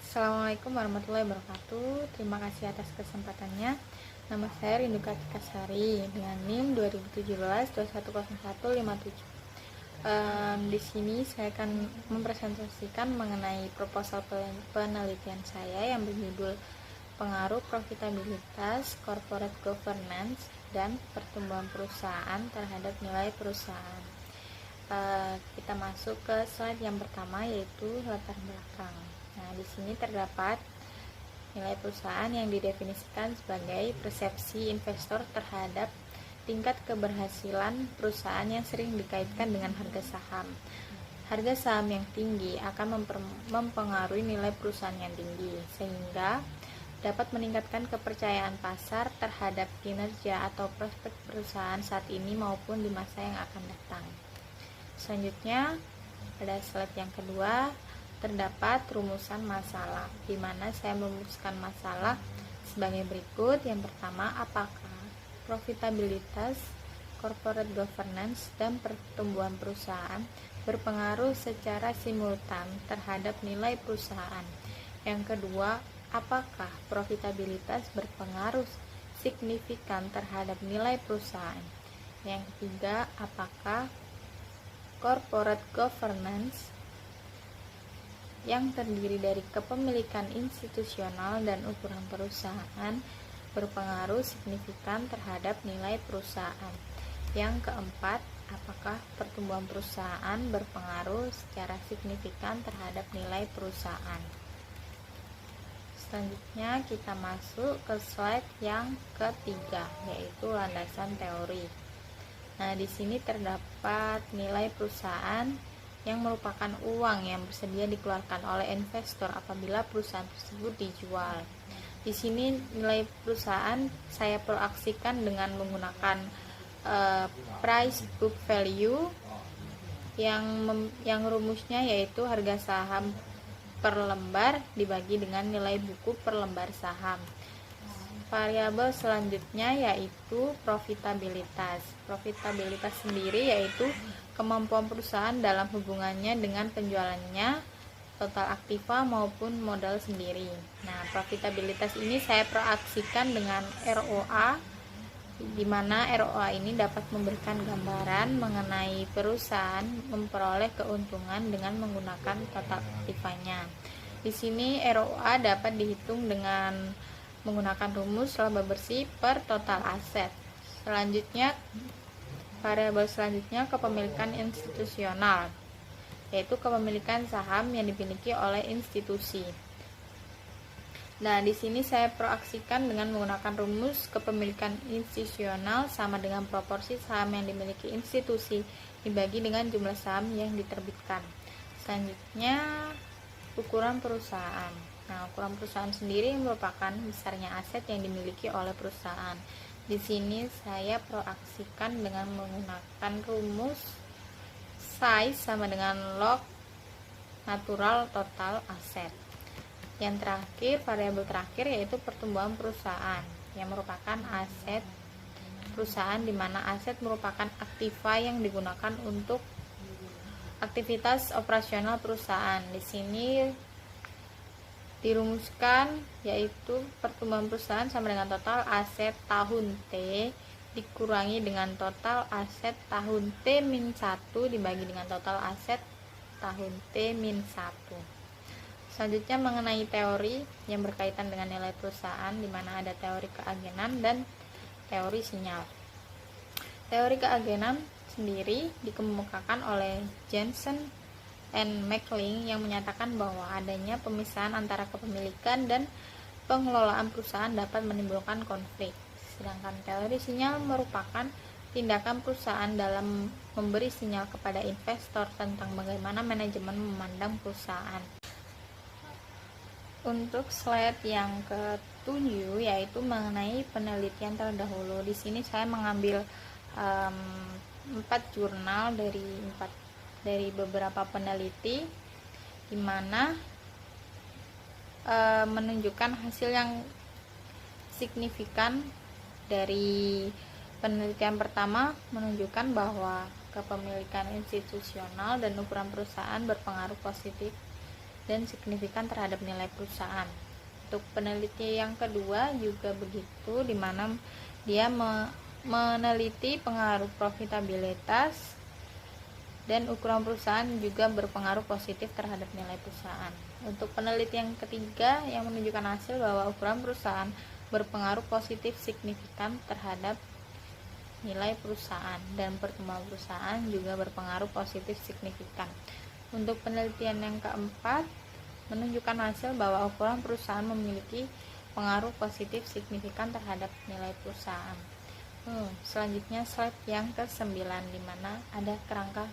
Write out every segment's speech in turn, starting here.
Assalamualaikum warahmatullahi wabarakatuh. Terima kasih atas kesempatannya. Nama saya Rindu Kartika Sari dengan NIM 2017-210157. Di sini saya akan mempresentasikan mengenai proposal penelitian saya yang berjudul Pengaruh Profitabilitas, Corporate Governance, dan Pertumbuhan Perusahaan terhadap Nilai Perusahaan. Kita masuk ke slide yang pertama, yaitu latar belakang. Nah, di sini terdapat nilai perusahaan yang didefinisikan sebagai persepsi investor terhadap tingkat keberhasilan perusahaan yang sering dikaitkan dengan harga saham. Harga saham yang tinggi akan mempengaruhi nilai perusahaan yang tinggi, sehingga dapat meningkatkan kepercayaan pasar terhadap kinerja atau prospek perusahaan saat ini maupun di masa yang akan datang. Selanjutnya, pada slide yang kedua terdapat rumusan masalah, di mana saya merumuskan masalah sebagai berikut. Yang pertama, apakah profitabilitas, corporate governance, dan pertumbuhan perusahaan berpengaruh secara simultan terhadap nilai perusahaan? Yang kedua, apakah profitabilitas berpengaruh signifikan terhadap nilai perusahaan? Yang ketiga, apakah corporate governance yang terdiri dari kepemilikan institusional dan ukuran perusahaan berpengaruh signifikan terhadap nilai perusahaan? Yang keempat, apakah pertumbuhan perusahaan berpengaruh secara signifikan terhadap nilai perusahaan? Selanjutnya kita masuk ke slide yang ketiga, yaitu landasan teori. Nah, di sini terdapat nilai perusahaan yang merupakan uang yang bersedia dikeluarkan oleh investor apabila perusahaan tersebut dijual. Di sini nilai perusahaan saya proyeksikan dengan menggunakan price book value yang rumusnya yaitu harga saham per lembar dibagi dengan nilai buku per lembar saham. Variabel selanjutnya yaitu profitabilitas. Profitabilitas sendiri yaitu kemampuan perusahaan dalam hubungannya dengan penjualannya, total aktiva maupun modal sendiri. Nah, profitabilitas ini saya proyeksikan dengan ROA, di mana ROA ini dapat memberikan gambaran mengenai perusahaan memperoleh keuntungan dengan menggunakan total aktivanya. Di sini ROA dapat dihitung dengan menggunakan rumus laba bersih per total aset. Selanjutnya, variabel selanjutnya kepemilikan institusional, yaitu kepemilikan saham yang dimiliki oleh institusi. Nah, di sini saya proyeksikan dengan menggunakan rumus kepemilikan institusional sama dengan proporsi saham yang dimiliki institusi dibagi dengan jumlah saham yang diterbitkan. Selanjutnya, ukuran perusahaan. Nah, ukuran perusahaan sendiri merupakan besarnya aset yang dimiliki oleh perusahaan. Di sini saya proyeksikan dengan menggunakan rumus size sama dengan log natural total aset. Yang terakhir, variabel terakhir yaitu pertumbuhan perusahaan yang merupakan aset perusahaan, di mana aset merupakan aktiva yang digunakan untuk aktivitas operasional perusahaan. Di sini dirumuskan yaitu pertumbuhan perusahaan sama dengan total aset tahun T dikurangi dengan total aset tahun T-1 dibagi dengan total aset tahun T-1. Selanjutnya mengenai teori yang berkaitan dengan nilai perusahaan, di mana ada teori keagenan dan teori sinyal. Teori keagenan sendiri dikemukakan oleh Jensen and McLean yang menyatakan bahwa adanya pemisahan antara kepemilikan dan pengelolaan perusahaan dapat menimbulkan konflik. Sedangkan teori sinyal merupakan tindakan perusahaan dalam memberi sinyal kepada investor tentang bagaimana manajemen memandang perusahaan. Untuk slide yang ke-7 yaitu mengenai penelitian terdahulu. Di sini saya mengambil 4 jurnal dari beberapa peneliti, di mana menunjukkan hasil yang signifikan. Dari penelitian pertama menunjukkan bahwa kepemilikan institusional dan ukuran perusahaan berpengaruh positif dan signifikan terhadap nilai perusahaan. Untuk penelitian yang kedua juga begitu, di mana dia meneliti pengaruh profitabilitas dan ukuran perusahaan juga berpengaruh positif terhadap nilai perusahaan. Untuk penelitian ketiga yang menunjukkan hasil bahwa ukuran perusahaan berpengaruh positif signifikan terhadap nilai perusahaan dan pertumbuhan perusahaan juga berpengaruh positif signifikan. Untuk penelitian yang keempat menunjukkan hasil bahwa ukuran perusahaan memiliki pengaruh positif signifikan terhadap nilai perusahaan. Selanjutnya slide yang ke-9, di mana ada kerangka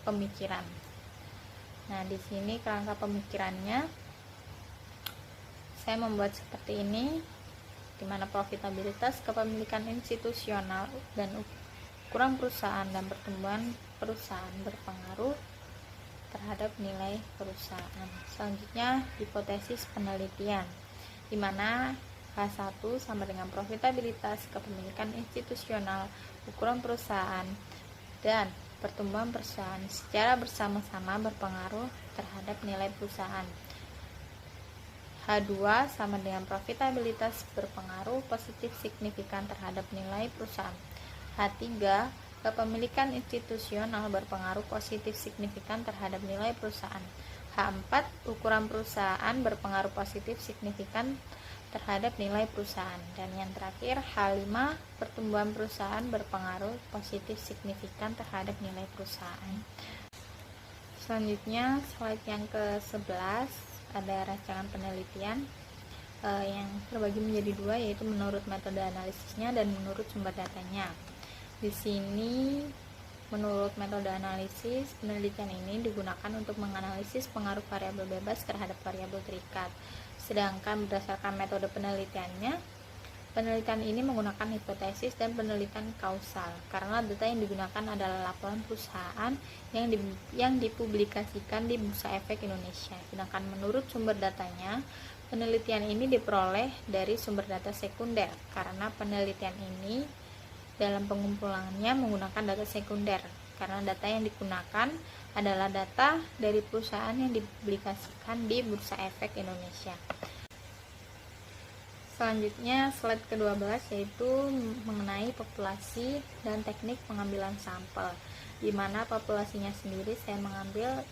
pemikiran. Nah, di sini kerangka pemikirannya saya membuat seperti ini, di mana profitabilitas, kepemilikan institusional, dan ukuran perusahaan dan pertumbuhan perusahaan berpengaruh terhadap nilai perusahaan. Selanjutnya hipotesis penelitian, di mana H1 sama dengan profitabilitas, kepemilikan institusional, ukuran perusahaan, dan pertumbuhan perusahaan secara bersama-sama berpengaruh terhadap nilai perusahaan. H2 sama dengan profitabilitas berpengaruh positif signifikan terhadap nilai perusahaan. H3 kepemilikan institusional berpengaruh positif signifikan terhadap nilai perusahaan. H4 ukuran perusahaan berpengaruh positif signifikan terhadap nilai perusahaan. Dan yang terakhir H5 pertumbuhan perusahaan berpengaruh positif signifikan terhadap nilai perusahaan. Selanjutnya slide yang ke-11 ada rancangan penelitian yang terbagi menjadi dua, yaitu menurut metode analisisnya dan menurut sumber datanya. Di sini menurut metode analisis, penelitian ini digunakan untuk menganalisis pengaruh variabel bebas terhadap variabel terikat. Sedangkan berdasarkan metode penelitiannya, penelitian ini menggunakan hipotesis dan penelitian kausal, karena data yang digunakan adalah laporan perusahaan yang dipublikasikan di Bursa Efek Indonesia. Sedangkan menurut sumber datanya, penelitian ini diperoleh dari sumber data sekunder, karena penelitian ini dalam pengumpulannya menggunakan data sekunder, karena data yang digunakan adalah data dari perusahaan yang dipublikasikan di Bursa Efek Indonesia. Selanjutnya slide ke-12 yaitu mengenai populasi dan teknik pengambilan sampel, di mana populasinya sendiri saya mengambil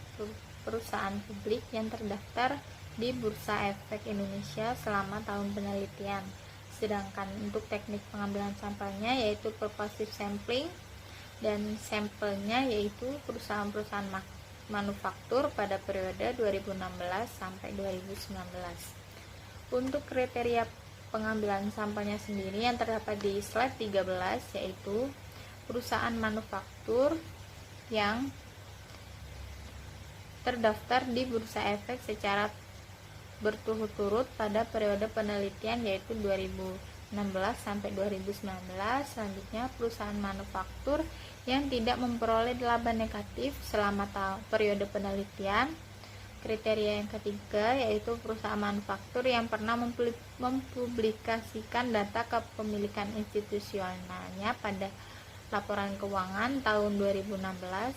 perusahaan publik yang terdaftar di Bursa Efek Indonesia selama tahun penelitian. Sedangkan untuk teknik pengambilan sampelnya yaitu purposive sampling, dan sampelnya yaitu perusahaan-perusahaan manufaktur pada periode 2016 sampai 2019. Untuk kriteria pengambilan sampelnya sendiri yang terdapat di slide 13 yaitu perusahaan manufaktur yang terdaftar di Bursa Efek secara berturut-turut pada periode penelitian yaitu 2016 sampai 2019. Selanjutnya perusahaan manufaktur yang tidak memperoleh laba negatif selama periode penelitian. Kriteria yang ketiga yaitu perusahaan manufaktur yang pernah mempublikasikan data kepemilikan institusionalnya pada laporan keuangan tahun 2016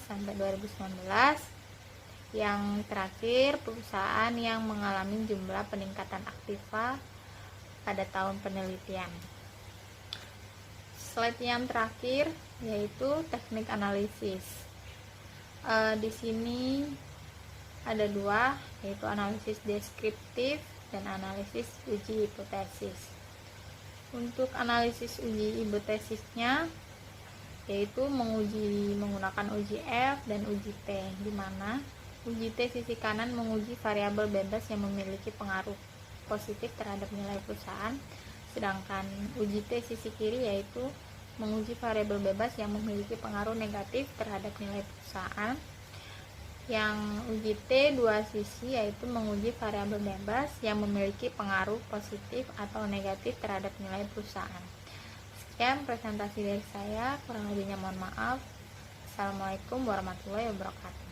sampai 2019. Yang terakhir, perusahaan yang mengalami jumlah peningkatan aktiva pada tahun penelitian. Slide yang terakhir yaitu teknik analisis. Di sini ada dua, yaitu analisis deskriptif dan analisis uji hipotesis. Untuk analisis uji hipotesisnya yaitu menggunakan uji F dan uji T, di mana uji T sisi kanan menguji variabel bebas yang memiliki pengaruh positif terhadap nilai perusahaan, sedangkan uji T sisi kiri yaitu menguji variabel bebas yang memiliki pengaruh negatif terhadap nilai perusahaan. Yang uji T dua sisi yaitu menguji variabel bebas yang memiliki pengaruh positif atau negatif terhadap nilai perusahaan. Sekian presentasi dari saya, kurang lebihnya mohon maaf. Assalamualaikum warahmatullahi wabarakatuh.